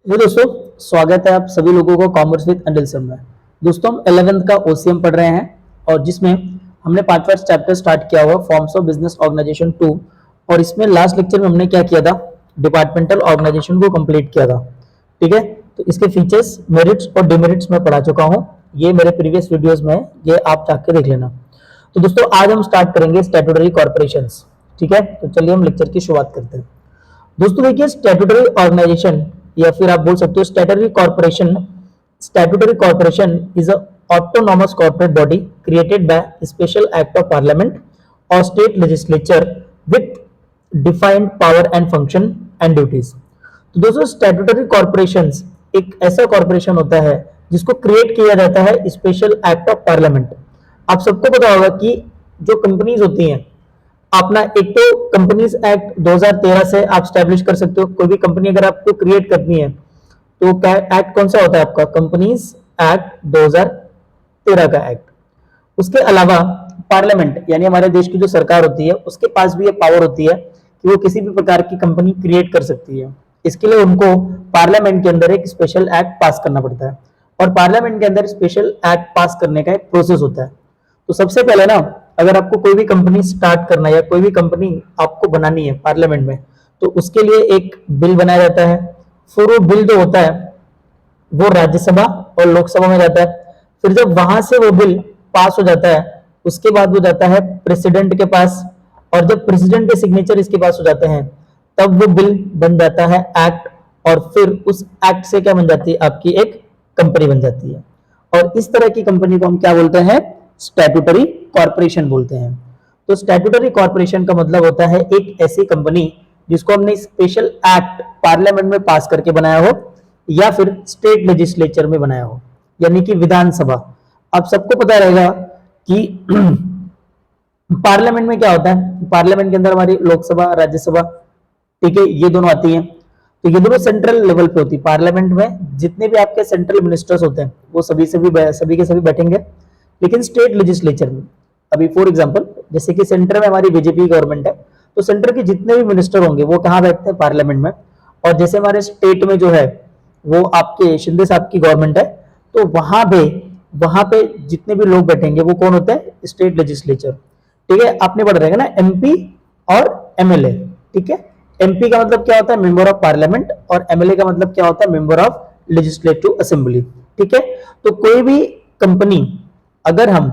तो दोस्तों, स्वागत है आप सभी लोगों को कॉमर्स विद अनिल सर में। दोस्तों, हम 11th का ओसीएम पढ़ रहे हैं और जिसमें हमने 5वां चैप्टर स्टार्ट किया हुआ फॉर्म्स ऑफ बिजनेस ऑर्गेनाइजेशन 2। और इसमें लास्ट लेक्चर में हमने क्या किया था, डिपार्टमेंटल ऑर्गेनाइजेशन को कंप्लीट किया था। ठीक है, तो इसके फीचर्स, मेरिट्स और डिमेरिट्स में पढ़ा चुका हूँ। ये मेरे प्रीवियस वीडियोज में है, ये आप जाके देख लेना। तो दोस्तों, आज हम स्टार्ट करेंगे स्टैट्यूटरी कॉर्पोरेशंस। ठीक है, तो चलिए हम लेक्चर की शुरुआत करते हैं। दोस्तों देखिए, स्टैट्यूटरी ऑर्गेनाइजेशन या फिर आप बोल सकते हो statutory corporation. Statutory corporation is a autonomous corporate body created by special act of parliament और state legislature with defined power and function and duties. तो दोस्तों, स्टैट्यूटरी कॉर्पोरेशंस एक ऐसा कॉर्पोरेशन होता है जिसको क्रिएट किया जाता है स्पेशल एक्ट ऑफ पार्लियामेंट। आप सबको पता होगा कि जो कंपनीज होती हैं अपना, एक तो कंपनीज एक्ट 2013 से आप स्टैब्लिश कर सकते हो। कोई भी कंपनी अगर आपको क्रिएट करनी है तो क्या एक्ट कौन सा होता है आपका, कंपनीज एक्ट 2013 का एक्ट। उसके अलावा पार्लियामेंट यानी हमारे देश की जो सरकार होती है उसके पास भी ये पावर होती है कि वो किसी भी प्रकार की कंपनी क्रिएट कर सकती है। इसके लिए उनको पार्लियामेंट के अंदर एक स्पेशल एक्ट पास करना पड़ता है और पार्लियामेंट के अंदर स्पेशल एक्ट पास करने का एक प्रोसेस होता है। तो सबसे पहले ना, अगर आपको कोई भी कंपनी स्टार्ट करना है या कोई भी कंपनी आपको बनानी है पार्लियामेंट में, तो उसके लिए एक बिल बनाया जाता है। फिर वो बिल जो होता है वो राज्यसभा और लोकसभा में जाता है। फिर जब वहां से वो बिल पास हो जाता है उसके बाद वो जाता है प्रेसिडेंट के पास, और जब प्रेसिडेंट के सिग्नेचर इसके पास हो जाते हैं तब वो बिल बन जाता है एक्ट, और फिर उस एक्ट से क्या बन जाती है, आपकी एक कंपनी बन जाती है। और इस तरह की कंपनी को हम क्या बोलते हैं, स्टैट्यूटरी कॉर्पोरेशन बोलते हैं। तो स्टैट्यूटरी कॉर्पोरेशन का मतलब होता है एक ऐसी कंपनी जिसको हमने स्पेशल एक्ट पार्लियामेंट में पास करके बनाया हो या फिर स्टेट लेजिस्लेचर में बनाया हो, यानी कि विधानसभा। आप सबको पता रहेगा कि पार्लियामेंट में क्या होता है, पार्लियामेंट के अंदर हमारी लोकसभा, राज्यसभा, ठीक है, ये दोनों आती हैं। तो ये दोनों सेंट्रल लेवल पे होती है। पार्लियामेंट में जितने भी आपके सेंट्रल मिनिस्टर्स होते हैं वो सभी के सभी बैठेंगे। लेकिन स्टेट लेजिस्लेचर में, अभी फॉर एग्जांपल जैसे कि सेंटर में हमारी बीजेपी गवर्नमेंट है, तो सेंटर के जितने भी मिनिस्टर होंगे वो कहाँ बैठते हैं, पार्लियामेंट में। और जैसे हमारे स्टेट में जो है वो आपके शिंदे साहब की गवर्नमेंट है, तो वहां पे जितने भी लोग बैठेंगे वो कौन होते हैं, स्टेट लेजिस्लेचर। ठीक है, आपने पढ़ रहेगा ना एमपी और एमएलए। ठीक है, एमपी का मतलब क्या होता है, मेंबर ऑफ पार्लियामेंट, और एमएलए का मतलब क्या होता है, मेंबर ऑफ लेजिस्लेटिव असेंबली। ठीक है, तो कोई भी कंपनी अगर हम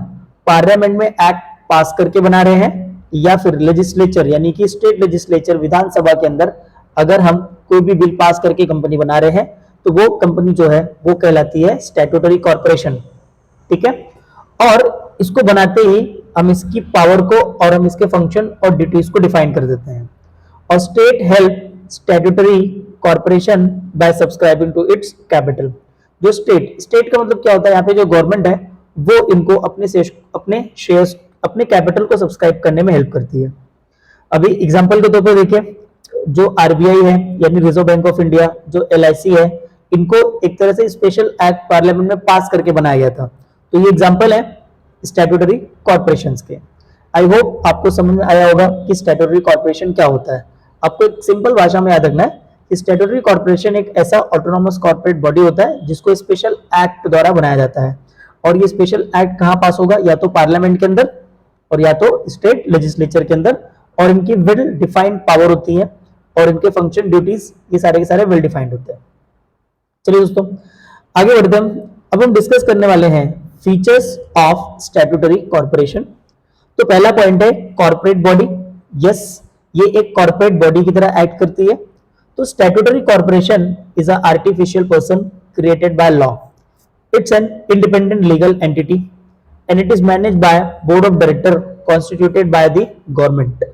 पार्लियामेंट में एक्ट पास करके बना रहे हैं या फिर लेजिस्लेचर यानी कि स्टेट लेजिस्लेचर विधानसभा के अंदर अगर हम कोई भी बिल पास करके कंपनी बना रहे हैं, तो वो कंपनी जो है वो कहलाती है स्टैट्यूटरी कॉर्पोरेशन। ठीक है, और इसको बनाते ही हम इसकी पावर को और हम इसके फंक्शन और ड्यूटीज को डिफाइन कर देते हैं। और state help statutory corporation by subscribing to its capital. जो स्टेट का मतलब क्या होता है, यहाँ पे जो गवर्नमेंट है वो इनको अपने शेयर्स, अपने कैपिटल को सब्सक्राइब करने में हेल्प करती है। अभी एग्जांपल के तौर पर देखिए, जो आरबीआई है यानी रिजर्व बैंक ऑफ इंडिया, जो एलआईसी है, इनको एक तरह से स्पेशल एक्ट पार्लियामेंट में पास करके बनाया गया था। तो ये एग्जांपल है स्टैट्यूटरी कॉर्पोरेशंस के। आई होप आपको समझ में आया होगा कि स्टैट्यूटरी कॉर्पोरेशन क्या होता है। आपको एक सिंपल भाषा में याद रखना है कि स्टैट्यूटरी कॉर्पोरेशन एक ऐसा ऑटोनॉमस कॉर्पोरेट बॉडी होता है जिसको स्पेशल एक्ट द्वारा बनाया जाता है। और ये स्पेशल एक्ट कहाँ पास होगा, या तो पार्लियामेंट के अंदर और या तो स्टेट लेजिस्लेचर के अंदर, और इनकी वेल डिफाइंड पावर होती है और इनके फंक्शन, ड्यूटीज, ये सारे के सारे वेल डिफाइंड होते हैं। चलिए दोस्तों, आगे बढ़ते हैं। अब हम डिस्कस करने वाले हैं फीचर्स ऑफ स्टैट्यूटरी कॉर्पोरेशन। तो पहला पॉइंट है कॉर्पोरेट बॉडी। यस, ये एक कॉर्पोरेट बॉडी की तरह एक्ट करती है। तो statutory corporation is a artificial person created by law. It's an independent legal entity and it is managed by board of director constituted by the government,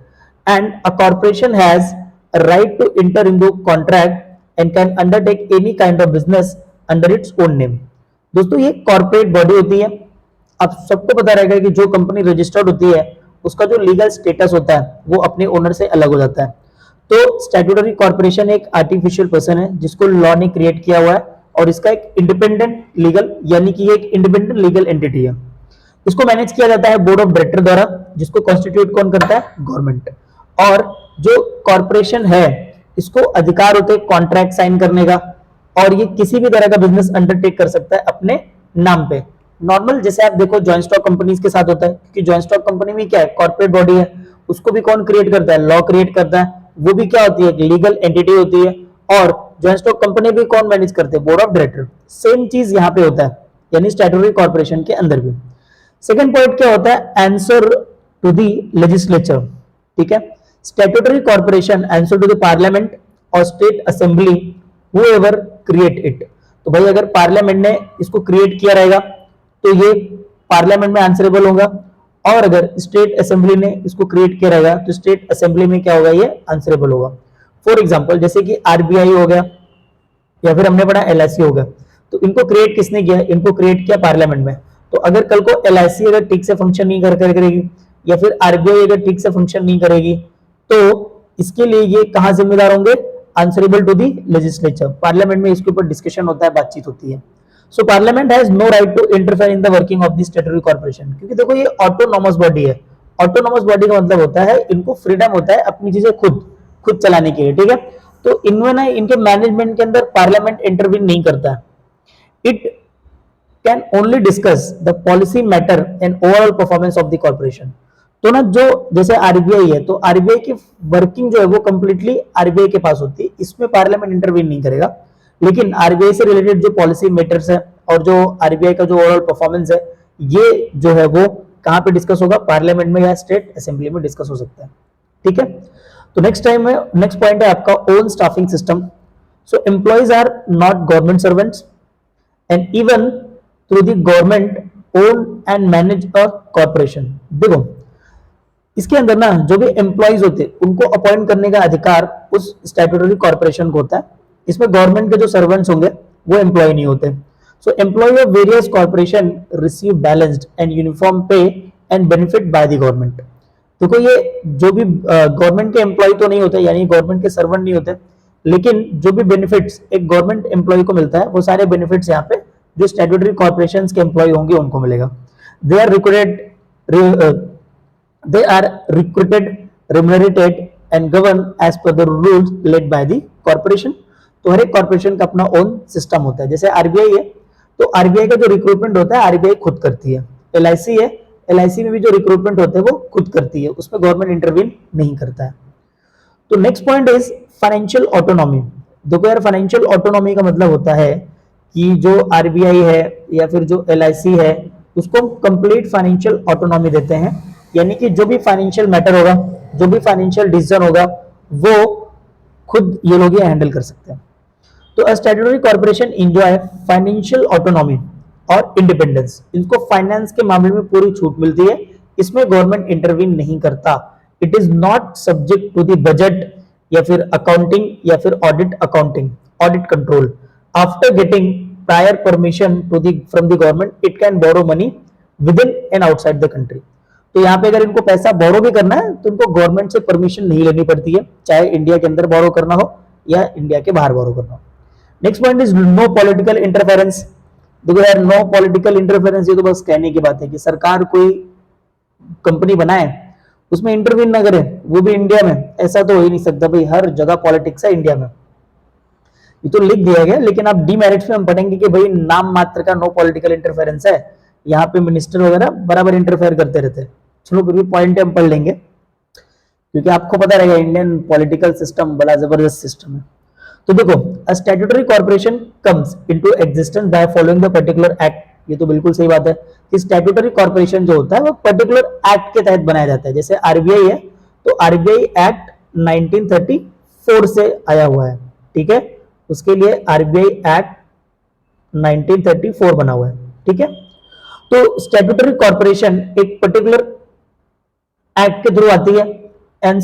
and a corporation has a right to enter into contract and can undertake any kind of business under its own name। दोस्तों, ये corporate body होती है। अब सबको पता रहेगा कि जो कंपनी रजिस्टर्ड होती है उसका जो लीगल स्टेटस होता है वो अपने ओनर से अलग हो जाता है। तो स्टैट्यूटरी कॉर्पोरेशन एक आर्टिफिशियल पर्सन है जिसको लॉ ने क्रिएट किया हुआ है, और इसका एक इंडिपेंडेंट लीगल यानी कि एक इंडिपेंडेंट लीगल एंटिटी है। इसको मैनेज किया जाता है बोर्ड ऑफ डायरेक्टर द्वारा, जिसको कॉन्स्टिट्यूट कौन करता है, गवर्नमेंट। और जो कॉर्पोरेशन है इसको अधिकार होते हैं कॉन्ट्रैक्ट साइन करने का, और ये किसी भी तरह का बिजनेस अंडरटेक कर सकता है अपने नाम पे। नॉर्मल जैसे आप देखो ज्वाइंट स्टॉक कंपनीज के साथ होता है, क्योंकि ज्वाइंट स्टॉक कंपनी में क्या है, कॉर्पोरेट बॉडी है, उसको भी कौन क्रिएट करता है, लॉ क्रिएट करता है, वो भी क्या होती है, एक लीगल एंटिटी होती है, और ज्वाइंट स्टॉक कंपनी भी कौन मैनेज करते हैं, बोर्ड ऑफ डायरेक्टर। सेम चीज यहाँ पे होता है, यानी स्टैट्यूटरी कॉर्पोरेशन के अंदर भी। सेकंड पॉइंट क्या होता है, आंसर टू दी लेजिस्लेचर, ठीक है। Statutory corporation answer to the parliament और state assembly whoever create it. तो भाई अगर पार्लियामेंट ने इसको क्रिएट किया रहेगा तो ये पार्लियामेंट में आंसरेबल होगा, और अगर स्टेट असेंबली ने इसको क्रिएट किया रहेगा तो स्टेट असेंबली में क्या होगा, ये आंसरेबल होगा। फॉर एग्जांपल जैसे कि आरबीआई हो गया, या फिर हमने पढ़ा एलआईसी हो गया, तो इनको क्रिएट किसने किया, इनको क्रिएट किया पार्लियामेंट में। तो अगर कल को एलआईसी अगर ठीक से फंक्शन नहीं करेगी, या फिर आरबीआई अगर ठीक से फंक्शन नहीं करेगी, तो इसके लिए ये कहां जिम्मेदार होंगे, answerable to the legislature. Parliament में इसके ऊपर डिस्कशन होता है, बातचीत होती है। So parliament has no right to interfere in the working of the statutory corporation, क्योंकि देखो ये ऑटोनॉमस बॉडी है। ऑटोनॉमस बॉडी का मतलब होता है इनको फ्रीडम होता है अपनी चीजें खुद चलाने के लिए, ठीक है। तो इनमें इनके मैनेजमेंट के अंदर पार्लियामेंट इंटरवीन नहीं करता है। It can only discuss the policy matter and overall performance of the corporation. तो ना जो जैसे आरबीआई है, तो आरबीआई की वर्किंग जो है वो कंप्लीटली आरबीआई के पास होती है, इसमें पार्लियामेंट इंटरवीन नहीं करेगा। लेकिन आरबीआई से रिलेटेड जो पॉलिसी मैटर्स है और जो आरबीआई का जो ओवरऑल परफॉर्मेंस है, ये जो है वो कहां पे डिस्कस होगा, पार्लियामेंट में या स्टेट असेंबली में डिस्कस हो सकता है, ठीक है। तो नेक्स्ट पॉइंट है आपका own staffing system. So employees are not government servants and even through the government own and manage a corporation. देखो इसके अंदर ना जो भी एम्प्लॉइज होते हैं उनको अपॉइंट करने का अधिकार उस स्टैट्यूटरी कॉर्पोरेशन को होता है। इसमें गवर्नमेंट के जो सर्वेंट्स होंगे वो एम्प्लॉय नहीं होते। So employ of various corporation receive balanced and uniform pay and benefit by the government. देखो ये जो भी गवर्नमेंट के एम्प्लॉय तो नहीं होते, यानी गवर्नमेंट के सर्वेंट नहीं होते, लेकिन जो भी बेनिफिट्स एक गवर्नमेंट एम्प्लॉय को मिलता है वो सारे बेनिफिट्स यहाँ पे जो स्टैट्यूटरी कॉर्पोरेशन के एम्प्लॉय होंगे उनको मिलेगा। They are recruited, remunerated and governed as per the rules led by the corporation। तो हर एक कॉर्पोरेशन का अपना ओन सिस्टम होता है। जैसे आरबीआई है तो आरबीआई का जो रिक्रूटमेंट होता है आरबीआई खुद करती है। एलआईसी है, एलआईसी में भी जो रिक्रूटमेंट होते हैं वो खुद करती है, उसमें गवर्नमेंट इंटरवीन नहीं करता है। तो next point is financial autonomy. देखो यार फाइनेंशियल ऑटोनॉमी का मतलब होता है कि जो आरबीआई है या फिर जो एलआईसी है उसको कंप्लीट फाइनेंशियल ऑटोनॉमी देते हैं, यानी कि जो भी फाइनेंशियल मैटर होगा, जो भी फाइनेंशियल डिसीजन होगा वो खुद ये लोग ये हैंडल कर सकते हैं। तो statutory corporation enjoy financial autonomy और इंडिपेंडेंस। इनको फाइनेंस के मामले में पूरी छूट मिलती है, इसमें गवर्नमेंट इंटरवीन नहीं करता। It is not subject to the budget या फिर अकाउंटिंग या फिर audit control. After getting prior permission to the from the government it can borrow money within and outside the country. तो यहाँ पे अगर इनको पैसा बोरो भी करना है तो इनको गवर्नमेंट से परमिशन नहीं लेनी पड़ती है, चाहे इंडिया के अंदर बोरो करना हो या इंडिया के बाहर बोरो करना हो। Next point is no political interference. देखो यार नो पॉलिटिकल इंटरफेरेंस ये तो बस कहने की बात है कि सरकार कोई कंपनी बनाए उसमें इंटरवीन ना करे, वो भी इंडिया में, ऐसा तो हो ही नहीं सकता भाई, हर जगह पॉलिटिक्स है इंडिया में, ये तो लिख दिया गया। लेकिन आप डीमेरिट्स में हम पढ़ेंगे कि भाई नाम मात्र का नो पॉलिटिकल इंटरफेरेंस है, यहाँ पे मिनिस्टर वगैरह बराबर इंटरफेयर करते रहते हैं। चलो फिर भी पॉइंट हम पढ़ लेंगे क्योंकि आपको पता रहेगा इंडियन पॉलिटिकल सिस्टम बड़ा जबरदस्त सिस्टम है। तो देखो a statutory corporation comes into existence by following the particular act. ये तो बिल्कुल सही बात है कि स्टैट्यूटरी कॉर्पोरेशन जो होता है वो पर्टिकुलर एक्ट के तहत बनाया जाता है। जैसे आरबीआई है तो आरबीआई एक्ट 1934 से आया हुआ है, ठीक है, उसके लिए आरबीआई एक्ट 1934 बना हुआ है, ठीक है। तो स्टैट्यूटरी कॉर्पोरेशन एक पर्टिकुलर एक्ट के थ्रू आती है and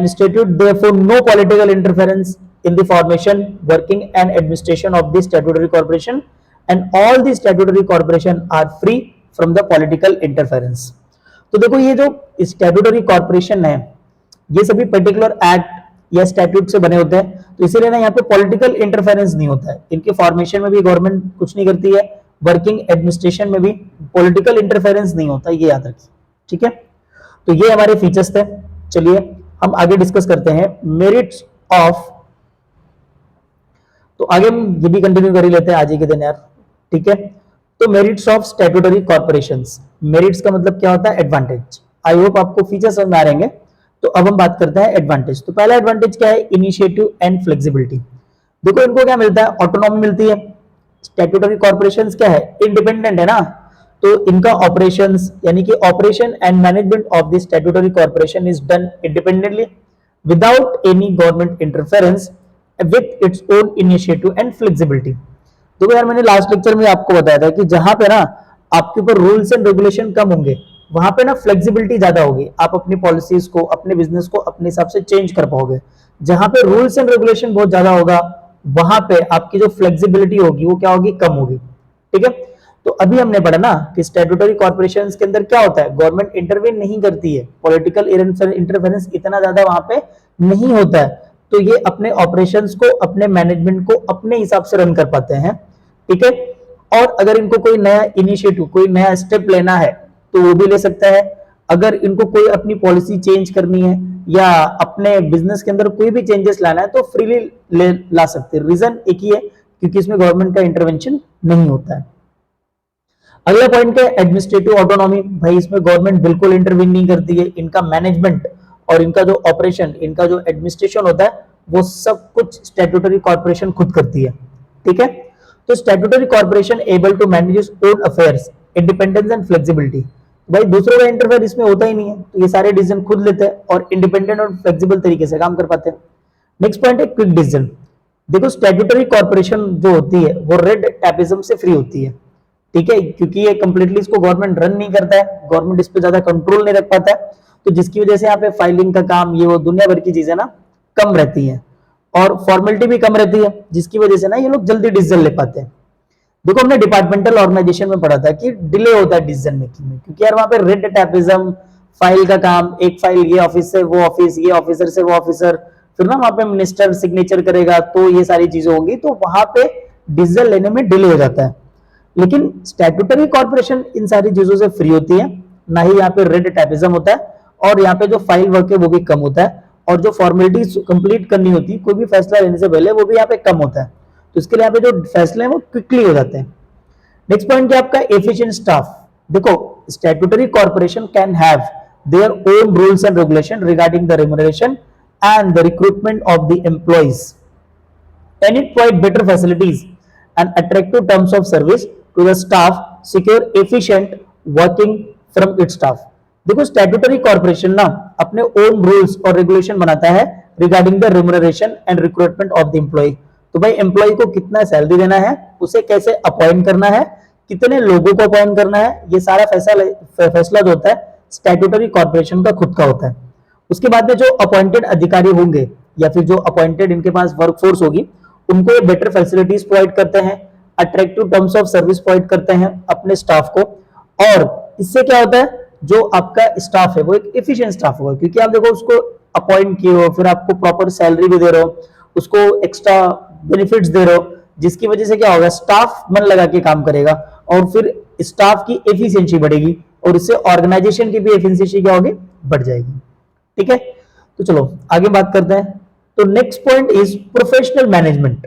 statute therefore no political interference in the formation, working and administration of the statutory corporation and all the statutory corporation are free from the political interference। तो देखो ये जो statutory corporation है ये सभी पर्टिकुलर एक्ट या statute से बने होते हैं, तो इसीलिए ना यहाँ पे पॉलिटिकल इंटरफेरेंस नहीं होता है। इनके फॉर्मेशन में भी गवर्नमेंट कुछ नहीं करती है, वर्किंग एडमिनिस्ट्रेशन में भी पॉलिटिकल इंटरफेरेंस नहीं होता, ये याद रखिए, ठीक है। तो ये हमारे फीचर्स थे। चलिए हम आगे डिस्कस करते हैं मेरिट्स ऑफ तो आगे हम ये भी कंटिन्यू कर ही लेते हैं आज ही के दिन यार, ठीक है। तो merits of statutory corporations, merits का मतलब क्या होता है, एडवांटेज। आई होप आपको फीचर समझ में आ रहेंगे। तो अब हम बात करते हैं एडवांटेज। तो पहला एडवांटेज क्या है, इनिशिएटिव एंड फ्लेक्सिबिलिटी। देखो इनको क्या मिलता है, ऑटोनॉमी मिलती है। स्टैट्यूटरी कॉर्पोरेशंस क्या है, इंडिपेंडेंट है ना, तो इनका ऑपरेशंस यानी कि operation and management of the statutory corporation is done independently without any government interference with its own initiative and flexibility. देखो यार मैंने लास्ट लेक्चर में आपको बताया था कि जहां पे ना आपके ऊपर रूल्स एंड रेगुलेशन कम होंगे, वहां पे ना फ्लेक्सिबिलिटी ज्यादा होगी, आप अपनी पॉलिसीज को, अपने बिजनेस को अपने हिसाब से चेंज कर पाओगे। जहां पे रूल्स एंड रेगुलेशन बहुत ज्यादा होगा, वहां पे आपकी जो फ्लेक्सिबिलिटी होगी वो क्या होगी, कम होगी, ठीक है। तो अभी हमने पढ़ा ना कि स्टैट्यूटरी कॉर्पोरेशंस के अंदर क्या होता है, गवर्नमेंट इंटरवीन नहीं करती है, पॉलिटिकल इंटरफेरेंस इतना ज्यादा वहां पे नहीं होता है, तो ये अपने ऑपरेशंस को, अपने मैनेजमेंट को अपने हिसाब से रन कर पाते हैं, ठीक है। और अगर इनको कोई नया इनिशिएटिव, कोई नया स्टेप लेना है तो वो भी ले सकता है। अगर इनको कोई अपनी पॉलिसी चेंज करनी है या अपने बिजनेस के अंदर कोई भी चेंजेस लाना है तो फ्रीली ला सकते हैं। रीजन एक ही है, क्योंकि इसमें गवर्नमेंट का इंटरवेंशन नहीं होता है। अगला पॉइंट है एडमिनिस्ट्रेटिव ऑटोनॉमी। भाई इसमें गवर्नमेंट बिल्कुल इंटरवीन नहीं करती है, इनका मैनेजमेंट और इनका जो ऑपरेशन, इनका जो एडमिनिस्ट्रेशन होता है वो सब कुछ स्टैट्यूटरी कॉर्पोरेशन खुद करती है, ठीक है। तो statutory corporation able to manage its own affairs, independence and flexibility. भाई दूसरों का इंटरफेयर इसमें होता ही नहीं है, तो ये सारे डिसीजन खुद लेते हैं और इंडिपेंडेंट और फ्लेक्सिबल तरीके से काम कर पाते हैं। नेक्स्ट पॉइंट है क्विक डिसीजन। देखो स्टैट्यूटरी कॉर्पोरेशन जो होती है वो रेड टैपिज्म से फ्री होती है, ठीक है, क्योंकि ये कंप्लीटली इसको गवर्नमेंट रन नहीं करता है, गवर्नमेंट इस पे ज्यादा कंट्रोल नहीं रख पाता है, तो जिसकी वजह से यहाँ पे फाइलिंग का काम, ये वो दुनिया भर की चीजें ना कम रहती हैं और फॉर्मेलिटी भी कम रहती है, जिसकी वजह से ना ये लोग जल्दी डिसीजन ले पाते हैं। देखो हमने डिपार्टमेंटल ऑर्गेनाइजेशन में पढ़ा था कि डिले होता है डिसीजन मेकिंग में, क्योंकि यार वहां पे रेड टैपिज्म, फाइल का काम, एक फाइल ये ऑफिस से वो ऑफिस, ये ऑफिसर से वो ऑफिसर, फिर ना वहां पे मिनिस्टर सिग्नेचर करेगा, तो ये सारी चीजें होंगी, तो वहां पे डिसीजन लेने में डिले हो जाता है। लेकिन स्टैट्यूटरी कॉर्पोरेशन इन सारी चीजों से फ्री होती है, ना ही यहाँ पे रेड टैपिज्म होता है, और यहाँ पे जो फाइल वर्क है वो भी कम होता है, और जो फॉर्मेलिटीज कंप्लीट करनी होती है कोई भी फैसला लेने से पहले वो भी यहाँ पे कम होता है, तो इसके लिए यहाँ पे जो फैसले हैं वो क्विकली हो जाते हैं। नेक्स्ट पॉइंट क्या आपका, एफिशिएंट स्टाफ। देखो statutory corporation can have their own rules and regulation regarding the remuneration and the recruitment of the employees and it provide better facilities and attractive terms of service to the staff, secure efficient working from its staff। देखो statutory corporation ना अपने own rules और regulation बनाता है regarding the remuneration and recruitment of the employ. तो भाई employ को कितना सैलरी देना है, उसे कैसे अपॉइंट करना है, कितने लोगों को अपॉइंट करना है, ये सारा फैसला जो होता है स्टैट्यूटरी कॉर्पोरेशन का खुद का होता है। उसके बाद में जो अपॉइंटेड अधिकारी होंगे या फिर जो अपॉइंटेड इनके पास वर्कफोर्स होगी, उनको ये बेटर फैसिलिटीज प्रोवाइड करते हैं, attractive terms of service provide करते हैं अपने स्टाफ को, और इससे क्या होता है जो आपका स्टाफ है वो एक एफिशिएंट स्टाफ होगा, क्योंकि आप देखो उसको अपॉइंट किए हो, फिर आपको प्रॉपर सैलरी भी दे रहे हो, उसको एक्स्ट्रा बेनिफिट्स दे रहे हो, जिसकी वजह से क्या होगा, स्टाफ मन लगा के काम करेगा और फिर स्टाफ की एफिशिएंसी बढ़ेगी और इससे ऑर्गेनाइजेशन की भी एफिशिएंसी क्या होगी, बढ़ जाएगी, ठीक है। तो चलो आगे बात करते हैं। तो next point is professional management.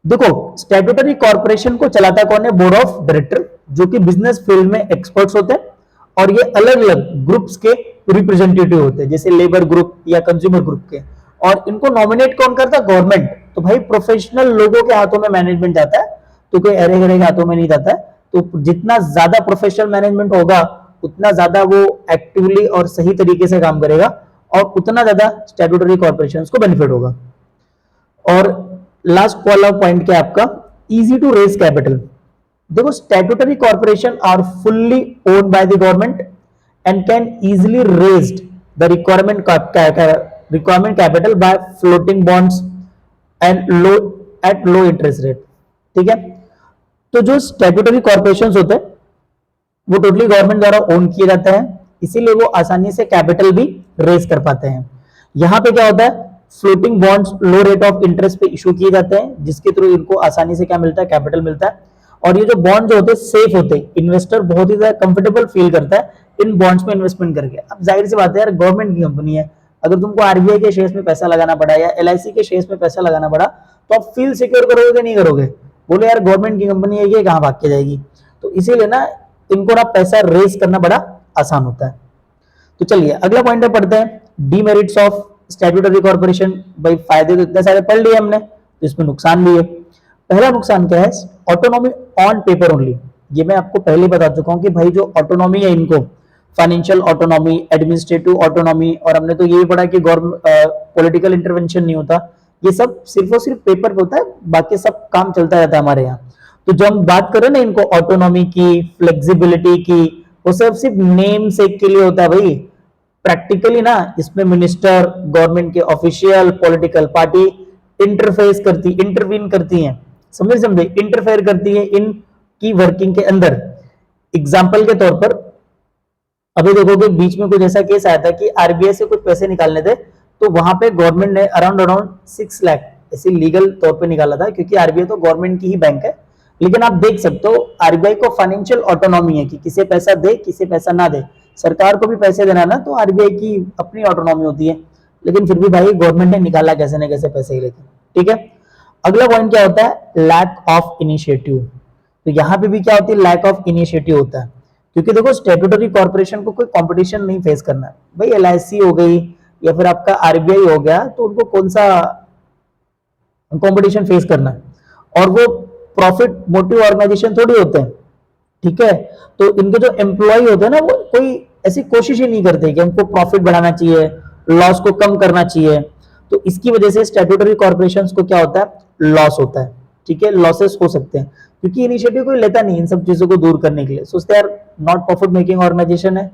देखो स्टैट्यूटरी कॉर्पोरेशन को चलाता कौन है, बोर्ड ऑफ डायरेक्टर, जो कि बिजनेस फील्ड में एक्सपर्ट्स होते हैं और ये अलग अलग ग्रुप्स के रिप्रेजेंटेटिव होते हैं, जैसे लेबर ग्रुप या कंज्यूमर ग्रुप के, और इनको नॉमिनेट कौन करता है, गवर्नमेंट। तो भाई प्रोफेशनल लोगों के हाथों में मैनेजमेंट जाता है, तो कोई अरे गरे के हाथों में नहीं जाता है। तो जितना ज्यादा प्रोफेशनल मैनेजमेंट होगा उतना ज्यादा वो एक्टिवली और सही तरीके से काम करेगा और उतना ज्यादा स्टैट्यूटरी कॉर्पोरेशंस को बेनिफिट होगा। और लास्ट वाला पॉइंट क्या आपका, इजी टू रेज कैपिटल। देखो statutory corporation are fully owned by the government and can easily raised the requirement capital by floating bonds and low interest rate, ठीक है। तो जो स्टैट्यूटरी कॉर्पोरेशंस होते हैं वो टोटली गवर्नमेंट द्वारा ओन किए जाते हैं, इसीलिए वो आसानी से कैपिटल भी रेज कर पाते हैं। यहां पे क्या होता है, floating bonds low rate of interest पे इशू किए जाते हैं, जिसके थ्रू इनको आसानी से क्या मिलता है, कैपिटल मिलता है। और ये जो बॉन्ड जो होते हैं सेफ होते हैं, इन्वेस्टर बहुत ही ज्यादा कंफर्टेबल फील करता है इन बॉन्ड्स में इन्वेस्टमेंट करके। अब जाहिर सी बात है यार, गवर्नमेंट की कंपनी है, अगर तुमको आरबीआई के शेयर्स में पैसा लगाना पड़ा या एलआईसी के शेयर्स में पैसा लगाना पड़ा तो आप फील सिक्योर करोगे कि नहीं करोगे? बोले यार गवर्नमेंट की कंपनी है, ये कहाँ भाग के जाएगी? तो इसीलिए ना इनको ना पैसा रेस करना बड़ा आसान होता है। तो चलिए अगला पॉइंट पे पढ़ते हैं, डीमेरिट्स ऑफ स्टैट्यूटरी कॉर्पोरेशन। भाई फायदे तो इतने सारे पढ़ लिए हमने, तो इसमें नुकसान भी है। पहला नुकसान क्या है? Autonomy on paper only. ये मैं आपको पहले ही बता चुका हूं कि भाई जो ऑटोनॉमी है इनको, फाइनेंशियल ऑटोनॉमी, एडमिनिस्ट्रेटिव ऑटोनॉमी, और हमने तो ये भी पढ़ा कि गवर्नमेंट पॉलिटिकल इंटरवेंशन नहीं होता, ये सब सिर्फ और सिर्फ पेपर पे होता है, बाकी सब काम चलता रहता है हमारे यहाँ। तो जब हम बात करें ना इनको ऑटोनॉमी की, फ्लेक्सिबिलिटी की, वो सब सिर्फ नेम से के लिए होता है भाई। प्रैक्टिकली ना इसमें मिनिस्टर, गवर्नमेंट के ऑफिशियल, पॉलिटिकल पार्टी इंटरवीन करती हैं, समझे, इंटरफेयर करती है इन की वर्किंग के अंदर। एग्जाम्पल के तौर पर अभी देखोगे बीच में कुछ ऐसा केस आया था कि आरबीआई से कुछ पैसे निकालने थे, तो वहां पे गवर्नमेंट ने अराउंड 6 लाख ऐसे लीगल तौर पे निकाला था, क्योंकि आरबीआई तो गवर्नमेंट की ही बैंक है। लेकिन आप देख सकते हो आरबीआई को फाइनेंशियल ऑटोनॉमी है कि किसे पैसा दे किसे पैसा ना दे। सरकार को भी पैसे देना ना, तो आरबीआई की अपनी ऑटोनॉमी होती है, लेकिन फिर भी भाई गवर्नमेंट ने निकाला कैसे न कैसे पैसे ही, लेकिन ठीक है। अगला पॉइंट क्या होता है? Lack of initiative. तो यहाँ पे भी क्या होती है? लैक ऑफ इनिशिएटिव होता है, क्योंकि देखो स्टैट्यूटरी कॉर्पोरेशन को कोई कंपटीशन नहीं फेस करना है भाई। एलआईसी हो गई या फिर आपका आरबीआई हो गया, तो उनको कौन सा कंपटीशन फेस करना है? और वो प्रॉफिट मोटिव ऑर्गेनाइजेशन थोड़ी होते हैं, ठीक है। तो इनके जो एम्प्लॉय होते हैं ना, वो कोई ऐसी कोशिश ही नहीं करते कि हमको प्रॉफिट बढ़ाना चाहिए, लॉस को कम करना चाहिए। तो इसकी वजह से स्टैट्यूटरी कॉर्पोरेशंस को क्या होता है? लॉस होता है, ठीक है, लॉसेस हो सकते हैं, क्योंकि इनिशिएटिव कोई लेता नहीं इन सब चीजों को दूर करने के लिए। सोचते यार नॉट प्रॉफिट मेकिंग ऑर्गेनाइजेशन है,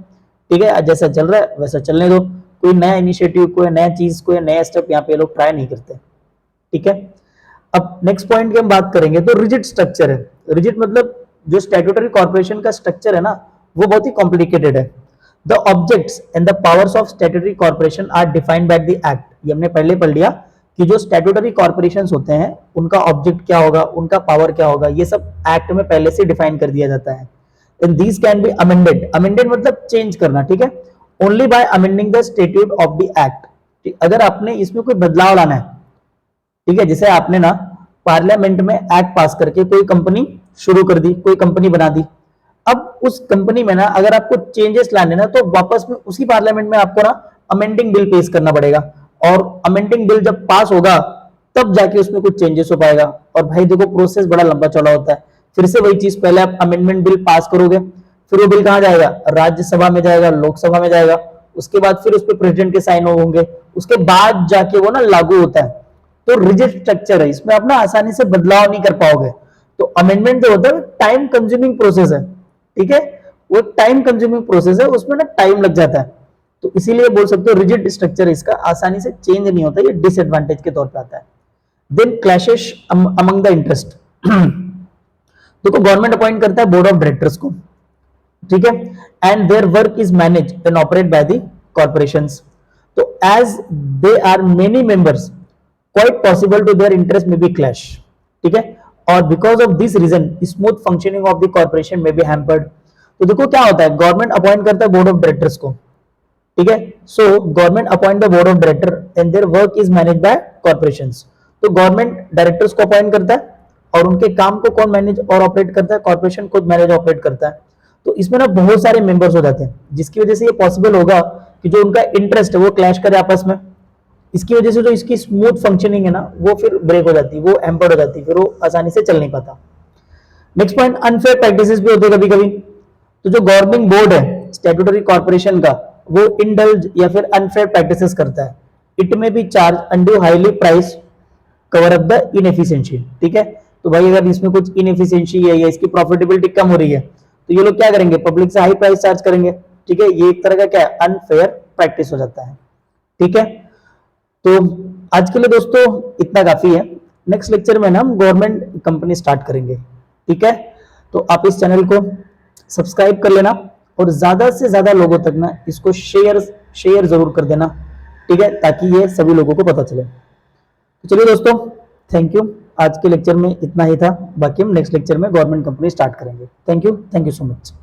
ठीक है, जैसा चल रहा है वैसा चलने दो, कोई नया इनिशिएटिव, कोई नया चीज, कोई नया स्टेप यहाँ पे लोग ट्राई नहीं करते, ठीक है। अब नेक्स्ट पॉइंट की हम बात करेंगे, तो रिजिड स्ट्रक्चर है। रिजिड मतलब जो स्टैट्यूटरी कॉर्पोरेशन का स्ट्रक्चर है ना, वो बहुत ही कॉम्प्लिकेटेड है। The objects and the powers of statutory corporation are defined by the act. ये हमने पहले पढ़ लिया कि जो स्टैट्यूटरी कॉर्पोरेशंस होते हैं उनका ऑब्जेक्ट क्या होगा, उनका पावर क्या होगा, ये सब एक्ट में पहले से डिफाइन कर दिया जाता है। And these can be amended. Amended मतलब चेंज करना, ठीक है, only by amending the statute of the act. अगर आपने इसमें कोई बदलाव लाना है, ठीक है, जैसे आपने ना पार्लियामेंट में एक्ट पास करके कोई कंपनी शुरू कर दी, कोई कंपनी बना दी। अब उस कंपनी में ना अगर आपको चेंजेस लाने ना, तो वापस में उसी पार्लियामेंट में आपको ना अमेंडिंग बिल पेश करना पड़ेगा, और अमेंडिंग बिल जब पास होगा तब जाके उसमें कुछ चेंजेस हो पाएगा। और भाई देखो प्रोसेस बड़ा लंबा चौड़ा होता है। फिर से वही चीज, पहले आप अमेंडमेंट बिल पास करोगे, फिर वो बिल कहाँ जाएगा? राज्यसभा में जाएगा, लोकसभा में जाएगा, उसके बाद फिर उस पर प्रेसिडेंट के साइन होंगे, उसके बाद जाके वो ना लागू होता है। तो रिजिड स्ट्रक्चर है, इसमें आप ना आसानी से बदलाव नहीं कर पाओगे। तो अमेंडमेंट जो होता है टाइम कंज्यूमिंग प्रोसेस है, ठीक है, वो टाइम कंज्यूमिंग प्रोसेस है, उसमें ना टाइम लग जाता है। तो इसीलिए बोल सकते हो रिजिड स्ट्रक्चर इसका आसानी से चेंज नहीं होता, ये डिसएडवांटेज के तौर पे आता है। Then clashes among the interest. देखो गवर्नमेंट अपॉइंट करता है बोर्ड ऑफ डायरेक्टर्स को, ठीक है, and their work is manage and operate by the corporations. तो as they are many members, quite possible to their interest may be clash, ठीक है, और because of this reason smooth functioning of the corporation may be hampered। तो देखो क्या होता है, government appoint करता है बोर्ड ऑफ डायरेक्टर्स को, ठीक है, so government appoint the board of director and their work is manage by corporations. तो गवर्नमेंट डायरेक्टर्स को अपॉइंट करता है और उनके काम को कौन मैनेज और ऑपरेट करता है? कॉर्पोरेशन खुद मैनेज ऑपरेट करता है। तो इसमें ना बहुत सारे मेंबर्स हो जाते हैं, जिसकी वजह से ये पॉसिबल होगा कि जो उनका इंटरेस्ट है वो क्लैश करे आपस में। इसकी वजह से जो इसकी स्मूथ फंक्शनिंग है ना, वो फिर ब्रेक हो जाती है, वो हैम्पर्ड हो जाती है, फिर वो आसानी से चल नहीं पाता। नेक्स्ट पॉइंट, अनफेयर प्रैक्टिसेस भी होते हैं कभी कभी। तो जो गवर्निंग बोर्ड है स्टैट्यूटरी कॉर्पोरेशन का, वो इंडल्ज या फिर अनफेयर प्रैक्टिसेस करता है। इट में भी charge undue highly price cover up the inefficiency, ठीक है। तो भाई अगर इसमें कुछ इनएफिशिएंसी है या इसकी प्रॉफिटेबिलिटी कम हो रही है, तो ये लोग क्या करेंगे? पब्लिक से हाई प्राइस चार्ज करेंगे, ठीक है। ये एक तरह का क्या है? अनफेयर प्रैक्टिस हो जाता है, ठीक है। तो आज के लिए दोस्तों इतना काफी है। नेक्स्ट लेक्चर में ना हम गवर्नमेंट कंपनी स्टार्ट करेंगे, ठीक है। तो आप इस चैनल को सब्सक्राइब कर लेना और ज्यादा से ज्यादा लोगों तक ना इसको शेयर जरूर कर देना, ठीक है, ताकि ये सभी लोगों को पता चले। तो चलिए दोस्तों, थैंक यू। आज के लेक्चर में इतना ही था, बाकी हम नेक्स्ट लेक्चर में गवर्नमेंट कंपनी स्टार्ट करेंगे। Thank you so much.